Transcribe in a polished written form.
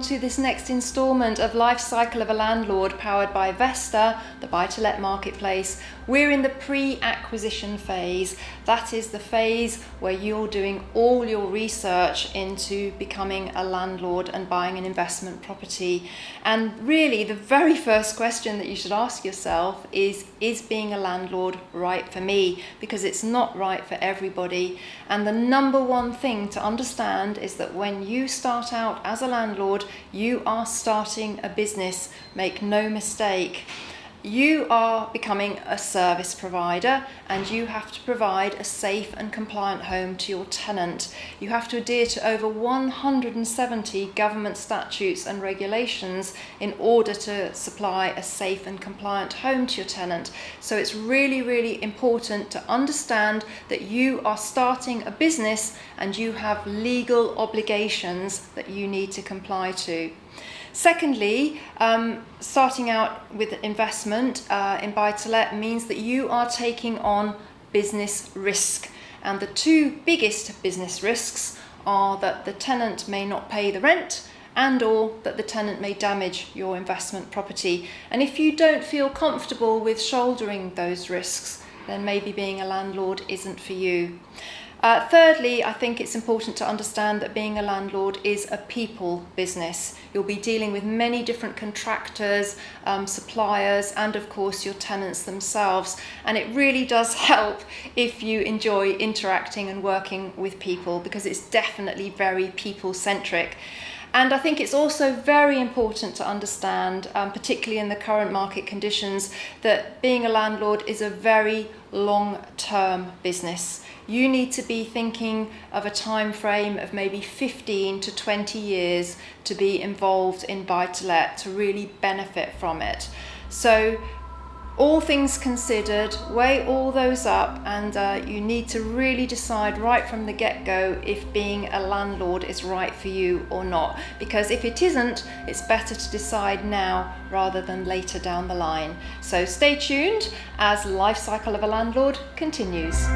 to this next instalment of Lifecycle of a Landlord, powered by Vesta, the buy-to-let marketplace. We're in the pre-acquisition phase. That is the phase where you're doing all your research into becoming a landlord and buying an investment property. And really, the very first question that you should ask yourself is being a landlord right for me? Because it's not right for everybody. And the number one thing to understand is that when you start out as a landlord, you are starting a business. Make no mistake. You are becoming a service provider, and you have to provide a safe and compliant home to your tenant. You have to adhere to over 170 government statutes and regulations in order to supply a safe and compliant home to your tenant. So it's really, really important to understand that you are starting a business and you have legal obligations that you need to comply to. Secondly, starting out with investment in buy-to-let means that you are taking on business risk. And the two biggest business risks are that the tenant may not pay the rent and/or that the tenant may damage your investment property. And if you don't feel comfortable with shouldering those risks, then maybe being a landlord isn't for you. Thirdly, I think it's important to understand that being a landlord is a people business. You'll be dealing with many different contractors, suppliers, and of course your tenants themselves. And it really does help if you enjoy interacting and working with people, because it's definitely very people-centric. And I think it's also very important to understand, particularly in the current market conditions, that being a landlord is a very long-term business. You need to be thinking of a time frame of maybe 15 to 20 years to be involved in buy-to-let, to really benefit from it. So all things considered, weigh all those up, and you need to really decide right from the get-go if being a landlord is right for you or not. Because if it isn't, it's better to decide now rather than later down the line. So stay tuned as Lifecycle of a Landlord continues.